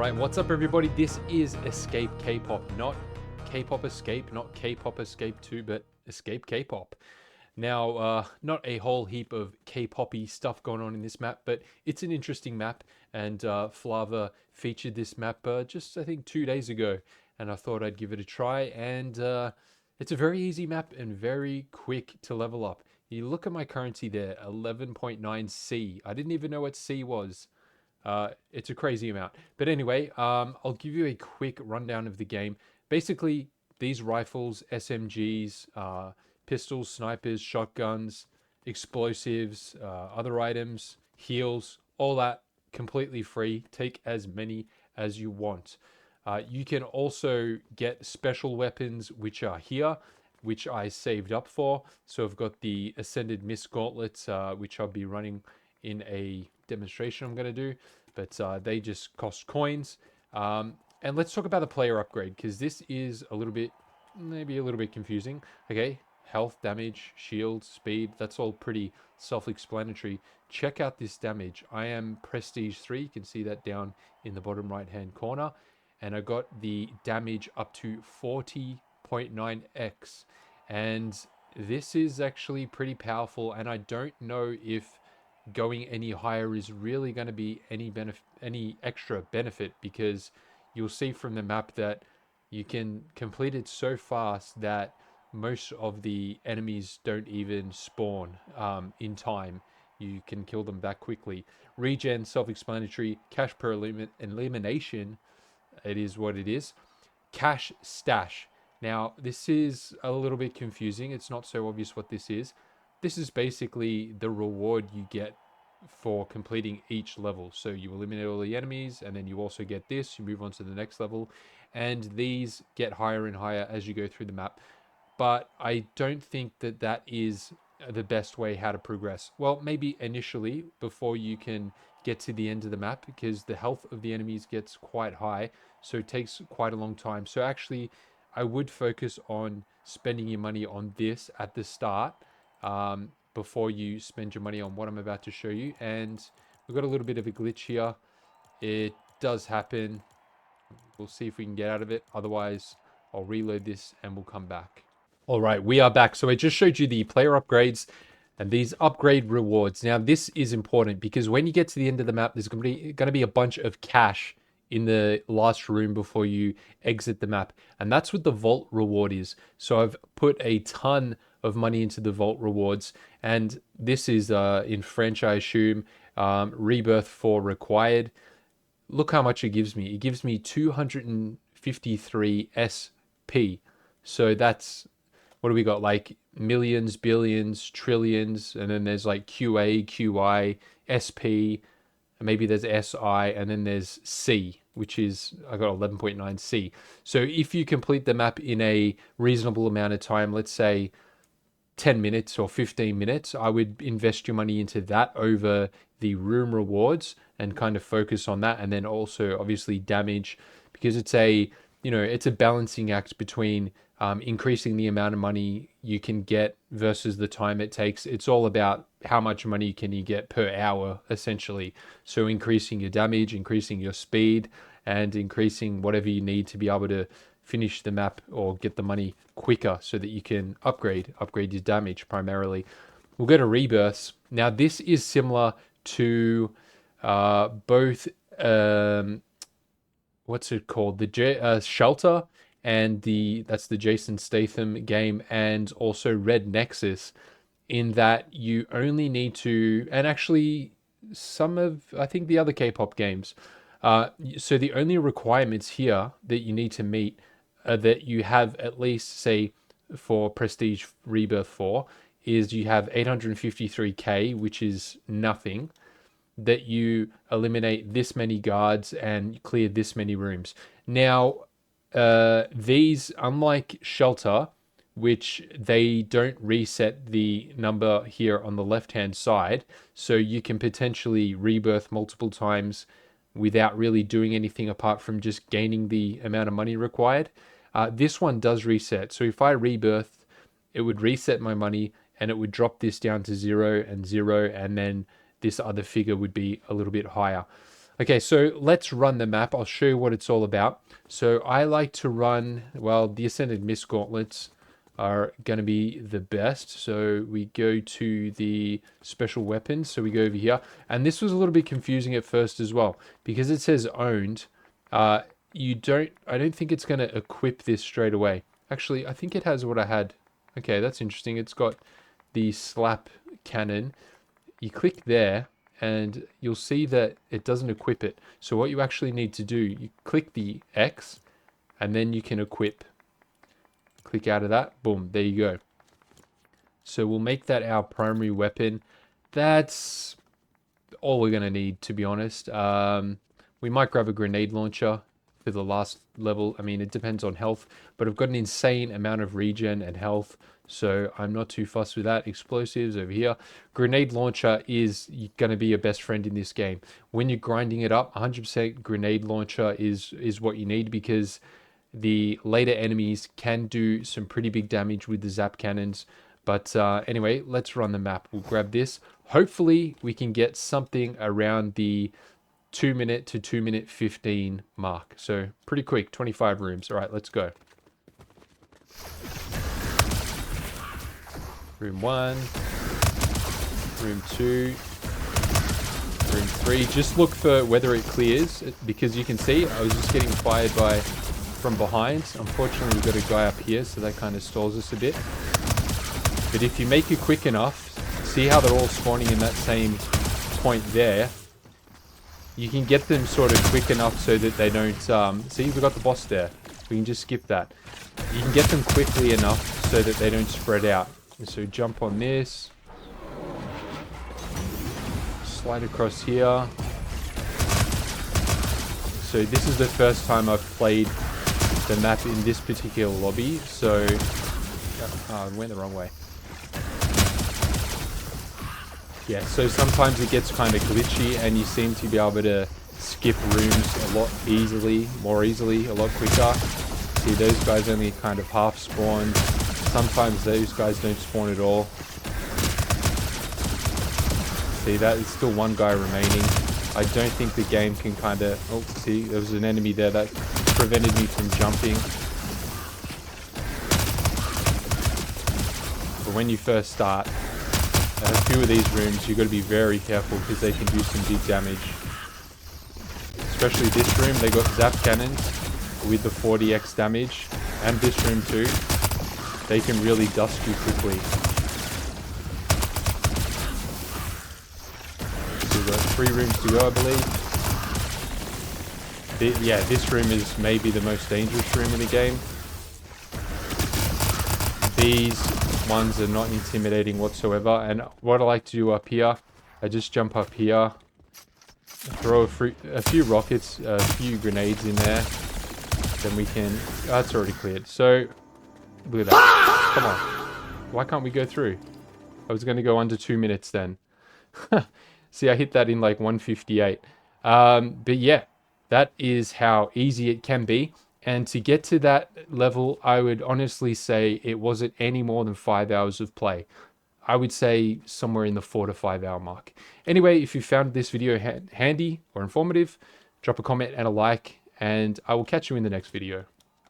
Alright, what's up everybody? This is Escape Kpop, not K-pop Escape, not K-pop Escape 2, but Escape Kpop. Now, not a whole heap of K-poppy stuff going on in this map, but it's an interesting map, and Flava featured this map just, I think, 2 days ago, and I thought I'd give it a try, and it's a very easy map and very quick to level up. You look at my currency there, 11.9 C. I didn't even know what C was. It's a crazy amount. But anyway, I'll give you a quick rundown of the game. Basically, these rifles, SMGs, pistols, snipers, shotguns, explosives, other items, heals, all that completely free. Take as many as you want. You can also get special weapons, which are here, which I saved up for. So I've got the Ascended Mist Gauntlets, which I'll be running in a demonstration I'm going to do, but they just cost coins. And let's talk about the player upgrade, because this is a little bit, maybe a little bit confusing. Okay, health, damage, shield, speed, that's all pretty self-explanatory. Check out this damage. I am Prestige 3, you can see that down in the bottom right hand corner, and I got the damage up to 40.9x, and this is actually pretty powerful, and I don't know if going any higher is really going to be any extra benefit, because you'll see from the map that you can complete it so fast that most of the enemies don't even spawn in time. You can kill them that quickly. Regen, self-explanatory. Cash per elimination, it is what it is. Cash stash. Now, this is a little bit confusing. It's not so obvious what this is. This is basically the reward you get for completing each level. So you eliminate all the enemies, and then you also get this. You move on to the next level, and these get higher and higher as you go through the map. But I don't think that that is the best way how to progress. Well, maybe initially before you can get to the end of the map, because the health of the enemies gets quite high, so it takes quite a long time. So actually, I would focus on spending your money on this at the start, before you spend your money on what I'm about to show you. And we've got a little bit of a glitch here. It does happen. We'll see if we can get out of it. Otherwise, I'll reload this and we'll come back. All right, we are back. So I just showed you the player upgrades and these upgrade rewards. Now, this is important because when you get to the end of the map, there's going to be a bunch of cash in the last room before you exit the map. And that's what the vault reward is. So I've put a ton of money into the vault rewards, and this is in French, I assume, rebirth 4 required. Look how much it gives me. It gives me 253 SP. So that's, what do we got, like millions, billions, trillions, and then there's like QA, QI, SP, and maybe there's SI, and then there's C, which is, I got 11.9 C. So if you complete the map in a reasonable amount of time, let's say 10 minutes or 15 minutes, I would invest your money into that over the room rewards and kind of focus on that. And then also obviously damage, because it's a, it's a balancing act between increasing the amount of money you can get versus the time it takes. It's all about how much money can you get per hour, essentially. So increasing your damage, increasing your speed, and increasing whatever you need to be able to finish the map or get the money quicker so that you can upgrade your damage primarily. We'll go to rebirths. Now, this is similar to both, what's it called? The Shelter, and that's the Jason Statham game, and also Red Nexus, in that you only need to, and actually some of, I think, the other K-pop games. So the only requirements here that you need to meet are that you have at least, say, for Prestige Rebirth 4, is you have 853k, which is nothing, that you eliminate this many guards and clear this many rooms. Now, these, unlike Shelter, which they don't reset the number here on the left-hand side, so you can potentially rebirth multiple times without really doing anything apart from just gaining the amount of money required. This one does reset. So if I rebirth, it would reset my money and it would drop this down to 0 and 0, and then this other figure would be a little bit higher. Okay, so let's run the map. I'll show you what it's all about. So I like to run, well, the Ascended Mist Gauntlets are going to be the best. So we go to the special weapons. So we go over here. And this was a little bit confusing at first as well. Because it says owned, I don't think it's going to equip this straight away. Actually, I think it has what I had. Okay, that's interesting. It's got the slap cannon. You click there and you'll see that it doesn't equip it. So what you actually need to do, you click the X and then you can equip. Click out of that, boom, there you go. So we'll make that our primary weapon. That's all we're going to need, to be honest. We might grab a grenade launcher for the last level. I mean, it depends on health, but I've got an insane amount of regen and health, so I'm not too fussed with that. Explosives over here. Grenade launcher is going to be your best friend in this game. When you're grinding it up, 100% grenade launcher is what you need, because the later enemies can do some pretty big damage with the zap cannons. But anyway, let's run the map. We'll grab this. Hopefully we can get something around the 2 minute to 2 minute 15 mark. So pretty quick, 25 rooms. All right, let's go. Room 1, room 2, room 3. Just look for whether it clears, because you can see I was just getting fired from behind. Unfortunately, we've got a guy up here, so that kind of stalls us a bit. But if you make it quick enough, see how they're all spawning in that same point there. You can get them sort of quick enough so that they don't... see, we've got the boss there. We can just skip that. You can get them quickly enough so that they don't spread out. So jump on this. Slide across here. So this is the first time I've played the map in this particular lobby. So... I went the wrong way. Yeah, so sometimes it gets kind of glitchy and you seem to be able to skip rooms a lot more easily, a lot quicker. See, those guys only kind of half spawn. Sometimes those guys don't spawn at all. See, that is still one guy remaining. I don't think the game can kind of... Oh, see, there was an enemy there that prevented me from jumping. But when you first start, a few of these rooms, you've got to be very careful because they can do some big damage. Especially this room, they got zap cannons with the 40x damage. And this room too. They can really dust you quickly. So we've got 3 rooms to go, I believe. Yeah, this room is maybe the most dangerous room in the game. These ones are not intimidating whatsoever. And what I like to do up here, I just jump up here, throw a few rockets, a few grenades in there. Then we can... Oh, it's already cleared. So, look at that. Come on. Why can't we go through? I was going to go under 2 minutes then. See, I hit that in like 1:58. But yeah, that is how easy it can be. And to get to that level, I would honestly say it wasn't any more than 5 hours of play. I would say somewhere in the 4 to 5 hour mark. Anyway, if you found this video handy or informative, drop a comment and a like, and I will catch you in the next video.